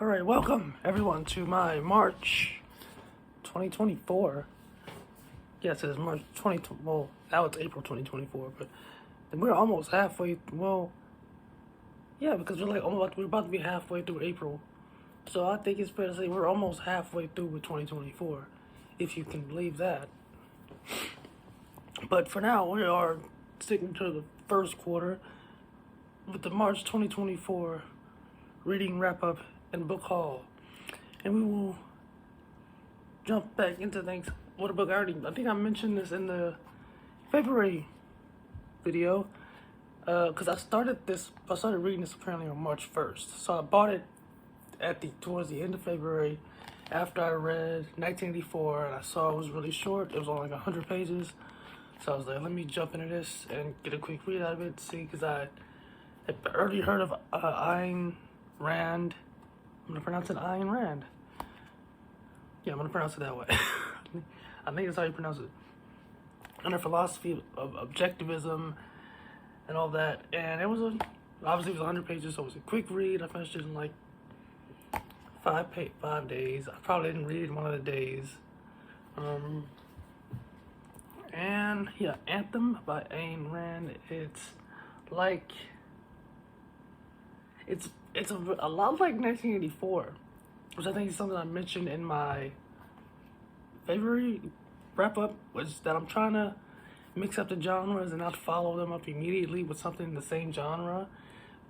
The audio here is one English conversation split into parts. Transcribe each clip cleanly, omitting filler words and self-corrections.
All right, welcome everyone to my March 2024. Yes, it's March 20. Well, now it's April 2024, but we're almost halfway. Well, yeah, because we're about to be halfway through April, so I think it's fair to say we're almost halfway through with 2024, if you can believe that. But for now, we are sticking to the first quarter with the March 2024 reading wrap up and book haul, and we will jump back into things. What a book! I think I mentioned this in the February video, because I started reading this apparently on March 1st. So I bought it towards the end of February, after I read 1984, and I saw it was really short. It was only like 100 pages. So I was like, let me jump into this and get a quick read out of it. See, because I had already heard of Ayn Rand. I'm gonna pronounce it Ayn Rand. Yeah, I'm gonna pronounce it that way. I think that's how you pronounce it. And her philosophy of objectivism and all that. And obviously it was 100 pages, so it was a quick read. I finished it in like 5 days. I probably didn't read it one of the days. And yeah, Anthem by Ayn Rand. It's a lot like 1984, which I think is something I mentioned in my February wrap up, was that I'm trying to mix up the genres and not follow them up immediately with something in the same genre.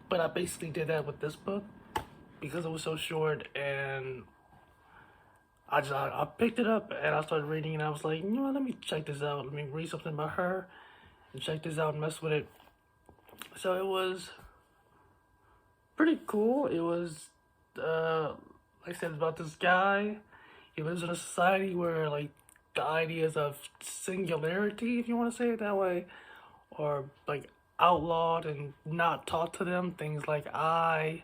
But I basically did that with this book because it was so short, and I picked it up and I started reading, and I was like, you know what, let me check this out. Let me read something about her and check this out and mess with it. So it was pretty cool. It was, like I said, about this guy. He lives in a society where, like, the ideas of singularity, if you want to say it that way, are, like, outlawed and not taught to them. Things like I,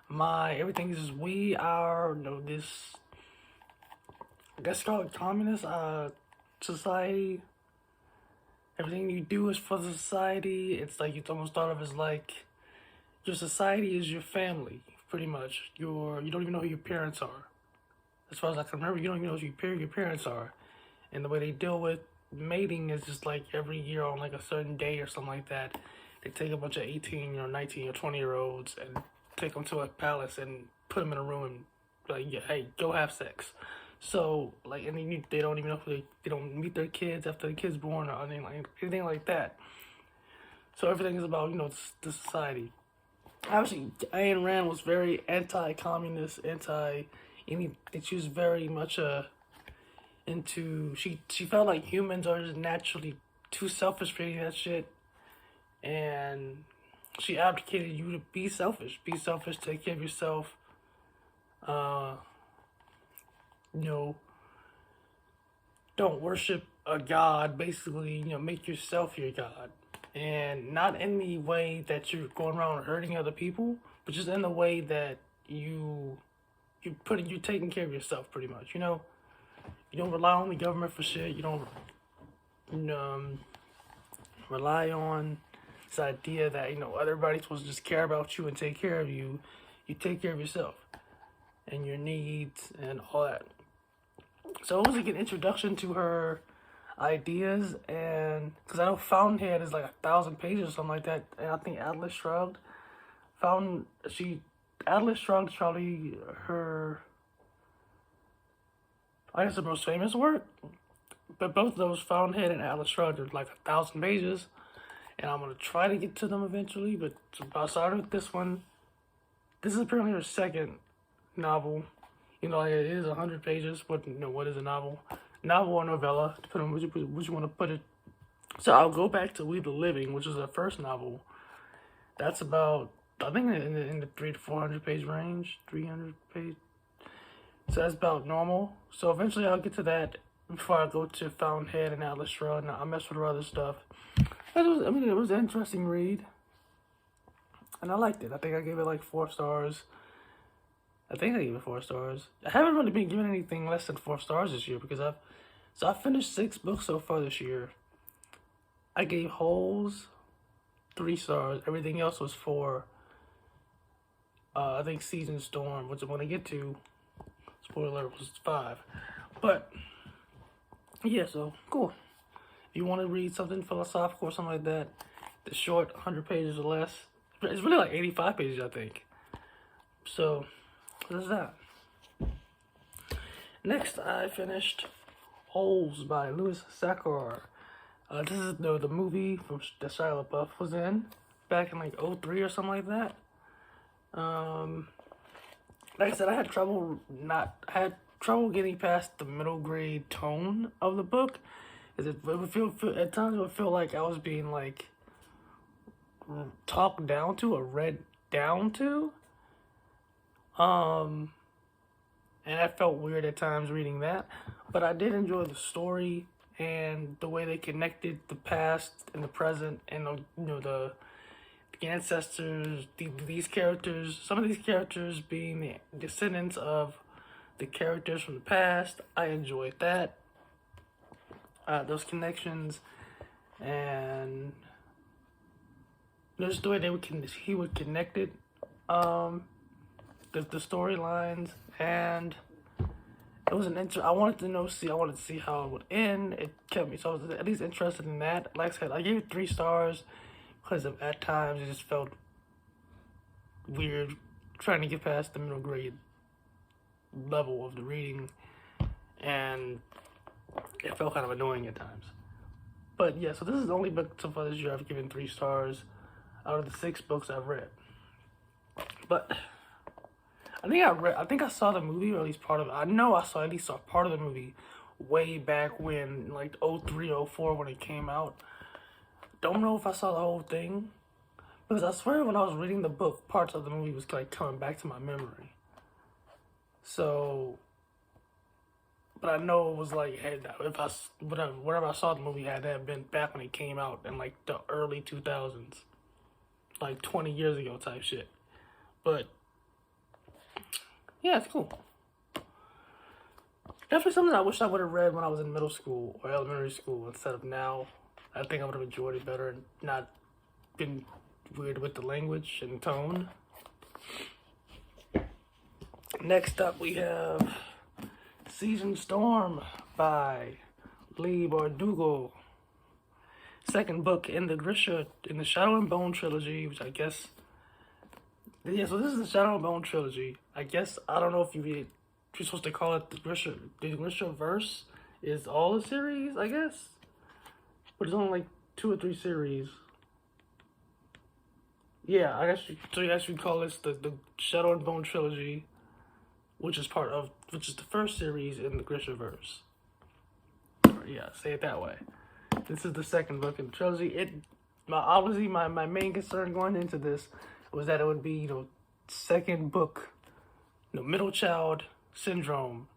my, everything is just we, our, this, I guess call it communist, society. Everything you do is for the society. It's like, it's almost thought of as like, your society is your family, pretty much. You don't even know who your parents are. As far as I can remember, you don't even know who your parents are. And the way they deal with mating is just like every year on like a certain day or something like that. They take a bunch of 18 or 19 or 20-year-olds and take them to a palace and put them in a room and like, yeah, hey, go have sex. So like, and then they don't even know who they don't meet their kids after the kid's born or anything like that. So everything is about, the society. Obviously, Ayn Rand was very anti-communist, she was very much she felt like humans are just naturally too selfish for any of that shit, and she advocated you to be selfish, take care of yourself, don't worship a god, basically, make yourself your god. And not in the way that you're going around hurting other people, but just in the way that you're taking care of yourself, pretty much. You don't rely on the government for shit. You don't rely on this idea that everybody's supposed to just care about you and take care of you. You take care of yourself and your needs and all that. So it was like an introduction to her ideas, and because I know Fountainhead is like 1,000 pages or something like that, and I think Atlas Shrugged is probably her, I guess, the most famous work. But both of those, Fountainhead and Atlas Shrugged, are like 1,000 pages, and I'm gonna try to get to them eventually. But I started with this one. This is apparently her second novel. Like it is 100 pages. What is a novel? Novel or novella, depending on which you want to put it. So I'll go back to We the Living, which is her first novel. That's about, I think, in the 300 to 400 page range, 300 page. So that's about normal. So eventually I'll get to that before I go to Fountainhead and Atlas Shrugged. I mess with her other stuff. But it was an interesting read, and I liked it. I think I gave it like 4 stars. I gave it 4 stars. I haven't really been giving anything less than 4 stars this year because I finished 6 books so far this year. I gave Holes 3 stars. Everything else was 4. I think Season Storm, which I'm gonna get to, spoiler, was 5. But yeah, so cool. If you want to read something philosophical or something like that, the short 100 pages or less. It's really like 85 pages, I think. So there's that. Next, I finished Holes by Louis Sakar. This is the movie from that Shia LaBeouf was in back in like '03 or something like that. Like I said, I had trouble getting past the middle grade tone of the book, because it would feel at times it would feel like I was being like talked down to or read down to. And that felt weird at times reading that, but I did enjoy the story and the way they connected the past and the present, and the ancestors. These characters, some of these characters being the descendants of the characters from the past. I enjoyed that. Those connections, and just the way he would connect it, the storylines, and it was I wanted to see how it would end. It kept me, so I was at least interested in that. Like I said, I gave it 3 stars because at times it just felt weird trying to get past the middle grade level of the reading, and it felt kind of annoying at times. But yeah, so this is the only book so far this year I've given 3 stars out of the 6 books I've read. But I think I saw the movie, or at least part of it. I know I saw at least part of the movie way back when, like '03, '04 when it came out. Don't know if I saw the whole thing, because I swear when I was reading the book, parts of the movie was like coming back to my memory. So, but I know it was like, whatever I saw the movie had to have been back when it came out in like the early 2000s, like 20 years ago type shit. But yeah, it's cool. Definitely something I wish I would have read when I was in middle school or elementary school instead of now. I think I would have enjoyed it better and not been weird with the language and tone. Next up, we have Season Storm by Lee Bardugo. Second book in the Shadow and Bone trilogy, which I guess. Yeah, so this is the Shadow and Bone trilogy. I guess, I don't know if you're supposed to call it the Grisha verse is all the series, I guess. But it's only like 2 or 3 series. Yeah, I guess you call this the Shadow and Bone trilogy, which is the first series in the Grisha verse. Yeah, say it that way. This is the second book in the trilogy. Obviously my main concern going into this was that it would be, second book, middle child syndrome,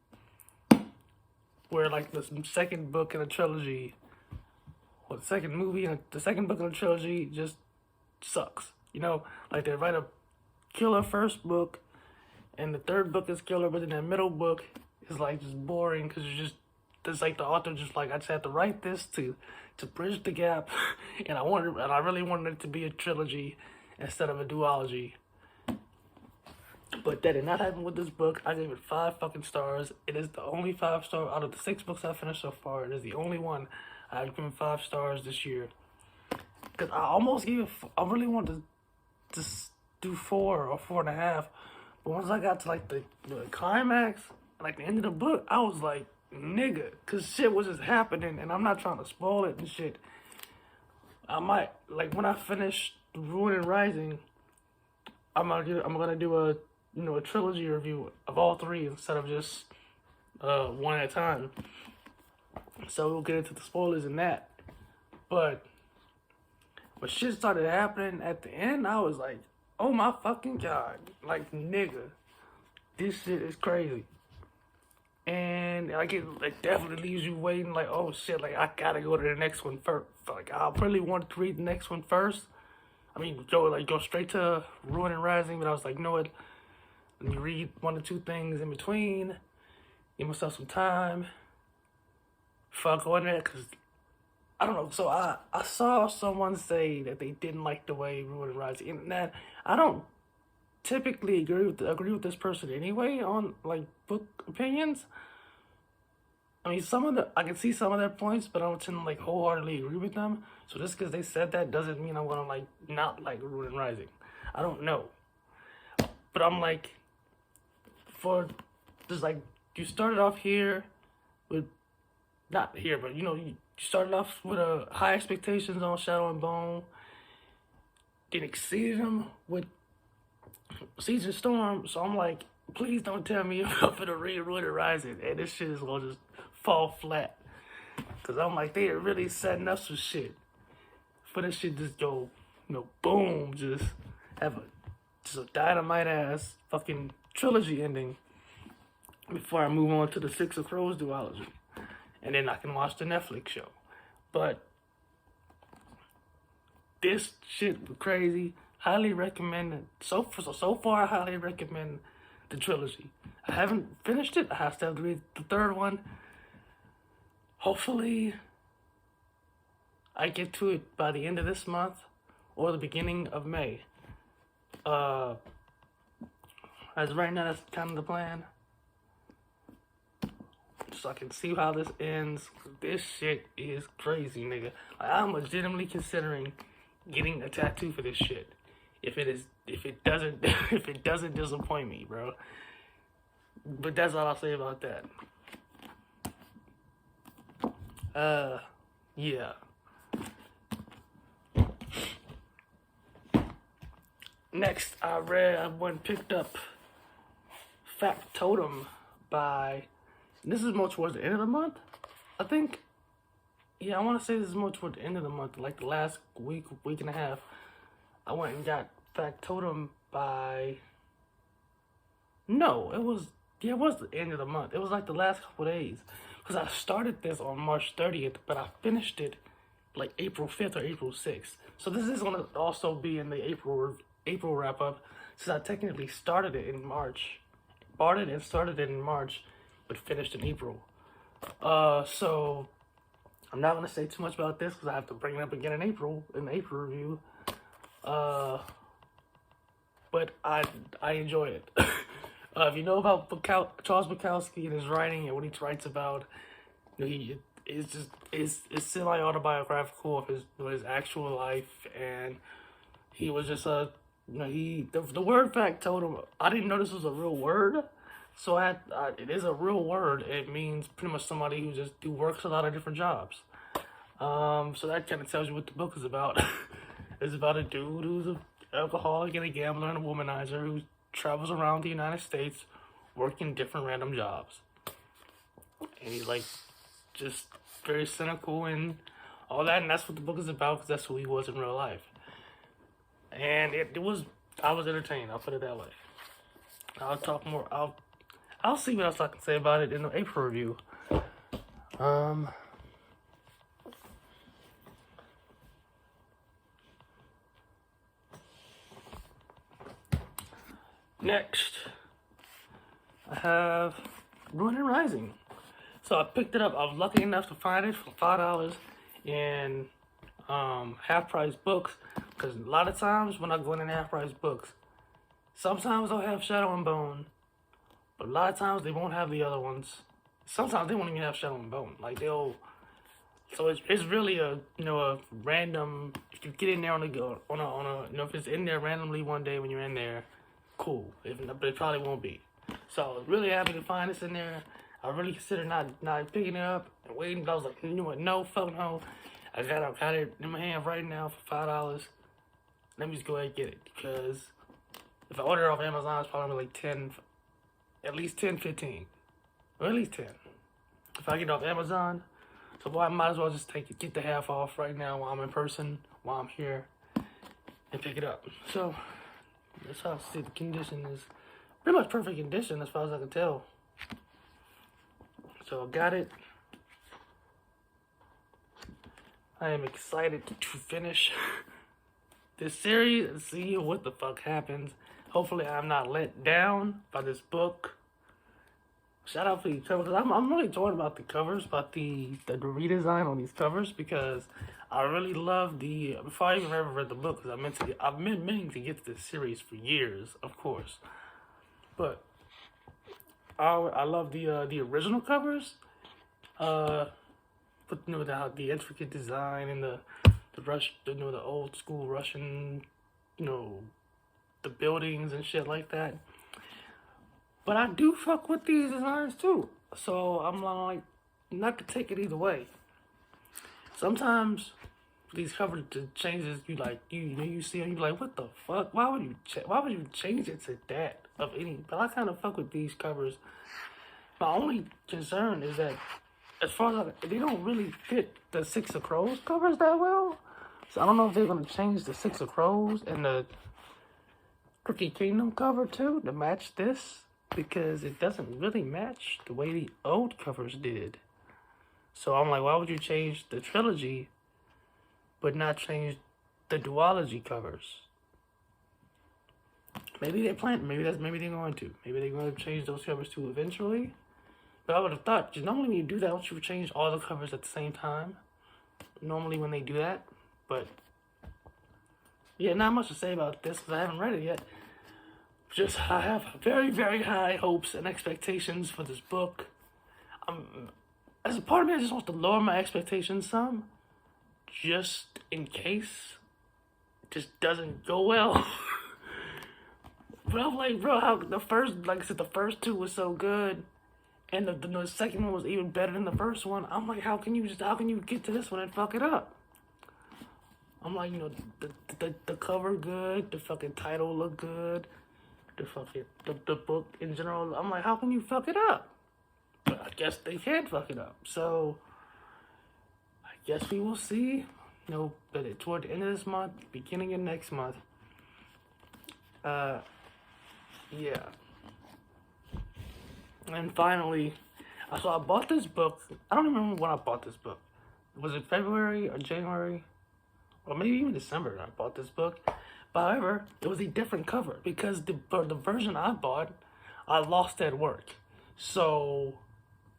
where like the second book in a trilogy, or the second movie and the second book in a trilogy just sucks. Like they write a killer first book, and the third book is killer, but then the middle book is like just boring because it's like the author just like, I just had to write this to bridge the gap, and I really wanted it to be a trilogy instead of a duology. But that did not happen with this book. I gave it 5 fucking stars. It is the only 5-star out of the 6 books I've finished so far. It is the only one I've given 5 stars this year. Because I almost gave it, I really wanted to just do 4 or 4.5. But once I got to like the climax, like the end of the book, I was like, nigga, because shit was just happening, and I'm not trying to spoil it and shit. I might, like when I finish Ruin and Rising, I'm gonna do a trilogy review of all 3 instead of just one at a time. So we'll get into the spoilers in that. But when shit started happening at the end, I was like, oh my fucking god, like nigga, this shit is crazy. And like it definitely leaves you waiting, like, oh shit, like I gotta go to the next one first. Like I really wanted to read the next one first. I mean, go straight to Ruin and Rising, but I was like, no, let me read 1 or 2 things in between, give myself some time before I go in there, because I don't know. So I saw someone say that they didn't like the way Ruin and Rising, and that I don't typically agree with this person anyway on like book opinions. I mean, I can see some of their points, but I don't tend to like wholeheartedly agree with them. So just because they said that doesn't mean I'm gonna like not like Ruin and Rising. I don't know, but I'm like, for just like you started off here with not here, but you started off with high expectations on Shadow and Bone, then exceeded them with Siege and Storm. So I'm like, please don't tell me I'm gonna read Ruin and Rising, and this shit is gonna just fall flat. Cause I'm like, they are really setting up some shit for this shit just go, boom, just have just a dynamite ass fucking trilogy ending before I move on to the Six of Crows duology, and then I can watch the Netflix show. But this shit was crazy. Highly recommend it. So far, I highly recommend the trilogy. I haven't finished it. I still have to read the third one. Hopefully, I get to it by the end of this month or the beginning of May. As of right now, that's kind of the plan. So I can see how this ends. This shit is crazy, nigga. Like, I'm legitimately considering getting a tattoo for this shit. If it doesn't disappoint me, bro. But that's all I'll say about that. Yeah. Next, I went and picked up Factotum by, this is more towards the end of the month, I think. Yeah, I want to say this is more toward the end of the month, like the last week and a half. I went and got Factotum by, no, it was the end of the month. It was like the last couple days. Because I started this on March 30th, but I finished it like April 5th or April 6th. So this is going to also be in the April wrap up, since I technically started it in March. Bought it and started it in March, but finished in April. So I'm not going to say too much about this because I have to bring it up again in the April review. But I enjoy it. If you know about Charles Bukowski and his writing and what he writes about, it's semi-autobiographical of his actual life, and he was just the word Factotum. I didn't know this was a real word, so it is a real word. It means pretty much somebody who works a lot of different jobs. So that kind of tells you what the book is about. It's about a dude who's an alcoholic and a gambler and a womanizer who travels around the United States working different random jobs. And he's like just very cynical and all that, and that's what the book is about because that's who he was in real life. And I was entertained, I'll put it that way. I'll talk more, I'll see what else I can say about it in the April review. Next, I have Ruin and Rising. So I picked it up. I was lucky enough to find it for $5 in half-price books. Because a lot of times when I go in half-price books, sometimes they'll have Shadow and Bone, but a lot of times they won't have the other ones. Sometimes they won't even have Shadow and Bone. Like so it's really a random. If you get in there on a if it's in there randomly one day when you're in there, cool. But it probably won't be. So I was really happy to find this in there. I really considered not picking it up and waiting, but I was like, you know what? No, fuck no. I got it in my hand right now for $5. Let me just go ahead and get it, because if I order it off Amazon, it's probably like 10, at least 10, 15, or at least 10. If I get it off Amazon, so boy, I might as well just get the half off right now while I'm in person, while I'm here, and pick it up. So that's how I see the condition is pretty much perfect condition as far as I can tell. So I got it. I am excited to finish this series and see what the fuck happens. Hopefully I'm not let down by this book. Shout out for the covers. I'm really torn about the covers, about the redesign on these covers, because I really love the. Before I even ever read the book, because I've been meaning to get to this series for years, of course. But I love the original covers. Uh, but the intricate design and the old school Russian, you know, the buildings and shit like that. But I do fuck with these designs too. So I'm like, not to take it either way. Sometimes these cover changes you see and you like, what the fuck? Why would you change it to that of any? But I kind of fuck with these covers. My only concern is that as far as they don't really fit the Six of Crows covers that well. So I don't know if they're gonna change the Six of Crows and the Crooked Kingdom cover too to match this, because it doesn't really match the way the old covers did. So I'm like, why would you change the trilogy but not change the duology covers? Maybe they're planning. Maybe they're going to. Maybe they're going to change those covers too eventually. But I would have thought, normally when you do that, don't you change all the covers at the same time? Normally when they do that. But yeah, not much to say about this because I haven't read it yet. Just I have very, very high hopes and expectations for this book. As a part of me, I just want to lower my expectations some, just in case it just doesn't go well. But I'm like, bro, how the first, like I said, the first two was so good, and the second one was even better than the first one. I'm like, how can you get to this one and fuck it up? I'm like, the cover good, the fucking title look good, the book in general. I'm like, how can you fuck it up? But I guess they can't fuck it up. So I guess we will see. But toward the end of this month, beginning of next month. Yeah. And finally, so I bought this book. I don't remember when I bought this book. Was it February or January? Or maybe even December I bought this book. But however, it was a different cover because the version I bought, I lost at work. So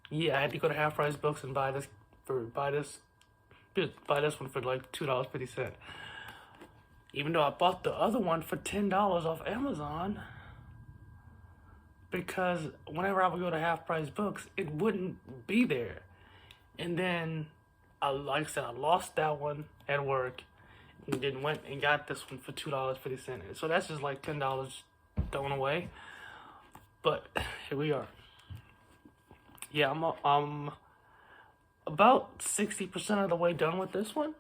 yeah, I had to go to Half Price Books and buy this one for like $2.50. Even though I bought the other one for $10 off Amazon, because whenever I would go to Half Price Books, it wouldn't be there. And then, like I said, I lost that one at work, and then went and got this one for $2.50. So that's just like $10 thrown away. But here we are. Yeah, I'm about 60% of the way done with this one.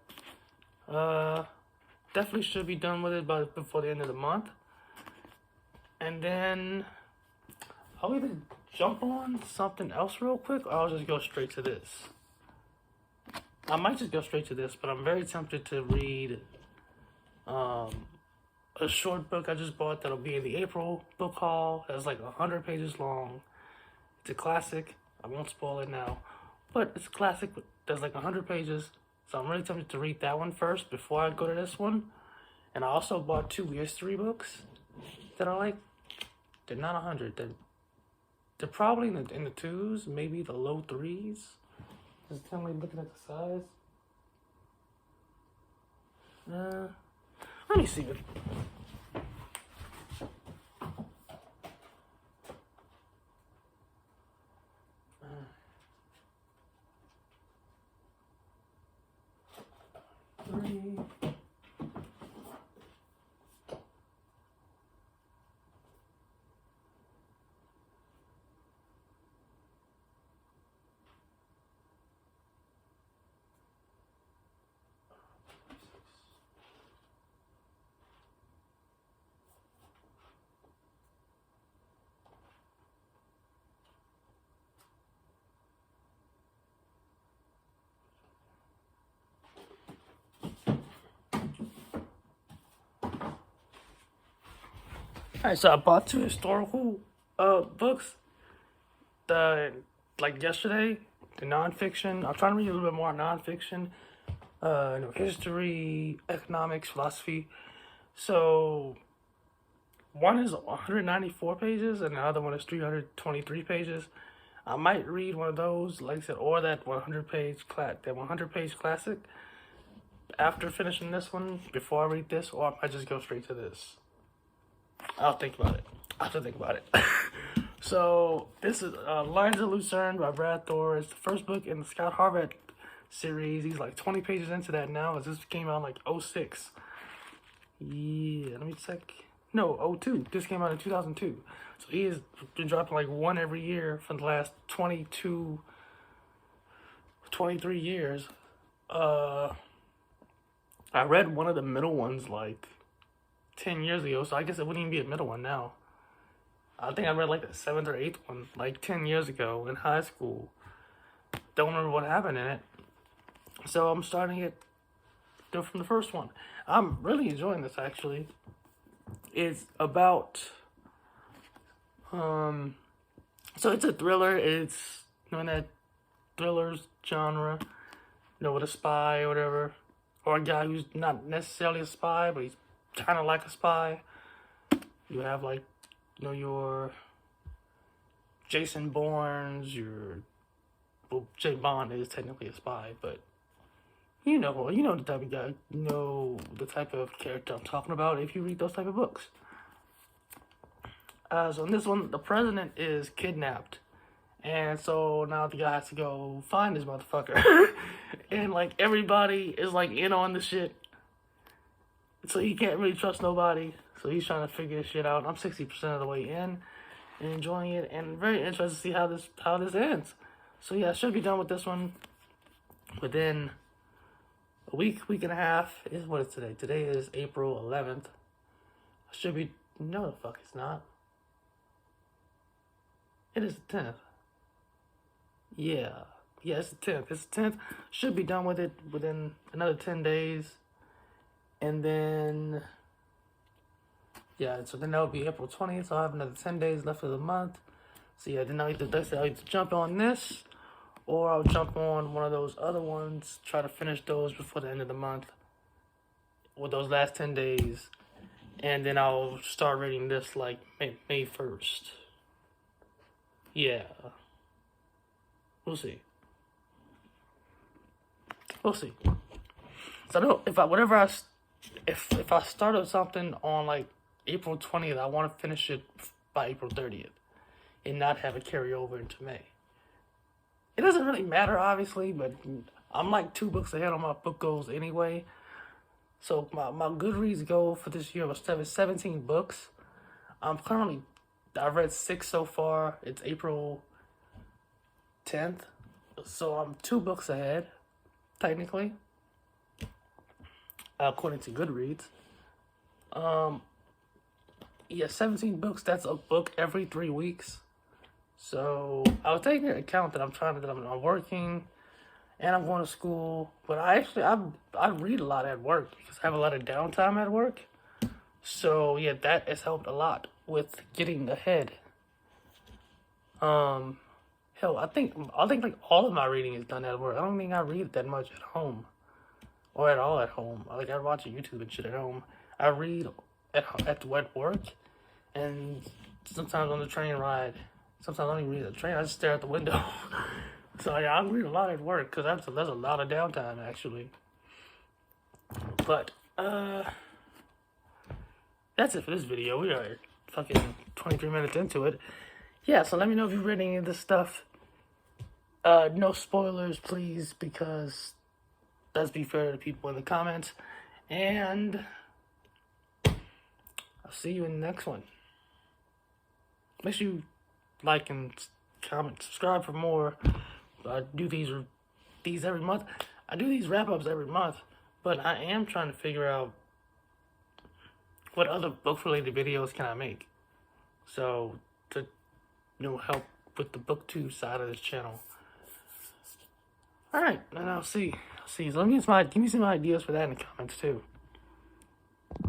Definitely should be done with it before the end of the month. And then I'll either jump on something else real quick, or I'll just go straight to this. I might just go straight to this, but I'm very tempted to read a short book I just bought that'll be in the April book haul. It's like 100 pages long. It's a classic. I won't spoil it now, but it's a classic. There's like 100 pages, so I'm really tempted to read that one first before I go to this one. And I also bought 2 history books that are like, they're not 100. They're probably in the 2s, maybe the low 3s. Just kind of like looking at the size. Let me see it. Three. Alright, so I bought 2 historical books. Like yesterday, the nonfiction. I'm trying to read a little bit more nonfiction. History, economics, philosophy. So one is 194 pages and the other one is 323 pages. I might read one of those, like I said, or that 100 page classic. after finishing this one, before I read this, or I might just go straight to this. I'll think about it. I have to think about it. So, this is Lines of Lucerne by Brad Thor. It's the first book in the Scott Harvett series. He's like 20 pages into that now. This came out in like 06. Yeah, let me check. No, 02. This came out in 2002. So he has been dropping like one every year for the last 23 years. I read one of the middle ones like 10 years ago, so I guess it wouldn't even be a middle one now. I think I read like the 7th or 8th one like 10 years ago in high school. Don't remember what happened in it. So I'm starting it from the first one. I'm really enjoying this actually. It's about so it's a thriller. It's in that thrillers genre, with a spy or whatever, or a guy who's not necessarily a spy, but he's kind of like a spy. You have like, your Jason Bournes, Jay Bond is technically a spy, but you know the type of guy, the type of character I'm talking about if you read those type of books. So in this one, the president is kidnapped. And so now the guy has to go find this motherfucker. And like everybody is like in on the shit. So he can't really trust nobody. So he's trying to figure this shit out. I'm 60% of the way in and enjoying it, and very interested to see how this ends. So yeah, I should be done with this one within a week and a half. What is today? Today is April 11th. I should be, no the fuck it's not. It is the 10th. Yeah, it's the 10th. It's the 10th. Should be done with it within another 10 days. And then, so then that would be April 20th. So I have another 10 days left of the month. So yeah, then I'll either jump on this, or I'll jump on one of those other ones, try to finish those before the end of the month with those last 10 days. And then I'll start reading this like May 1st. Yeah. We'll see. So I know if I started something on like April 20th, I want to finish it by April 30th and not have it carry over into May. It doesn't really matter, obviously, but I'm like 2 books ahead on my book goals anyway. So my Goodreads goal for this year was 17 books. I've read 6 so far. It's April 10th. So I'm 2 books ahead, technically, according to Goodreads. 17 books. That's a book every 3 weeks. So I was taking into account that I'm working and I'm going to school, but I read a lot at work because I have a lot of downtime at work. So yeah, that has helped a lot with getting ahead. Hell, I think like all of my reading is done at work. I don't think I read that much at home, or at all at home. Like I watch YouTube and shit at home. I read at work, and sometimes on the train ride. Sometimes I don't even read the train. I just stare out the window. So yeah, I read a lot at work because that's a lot of downtime actually. But that's it for this video. We are fucking 23 minutes into it. Yeah, so let me know if you've read any of this stuff. No spoilers, please, because let's be fair to the people in the comments. And I'll see you in the next one. Make sure you like and comment, subscribe for more. I do these every month. I do these wrap-ups every month, but I am trying to figure out what other book-related videos can I make. So to help with the BookTube side of this channel. All right, and I'll see. So give me some ideas for that in the comments too.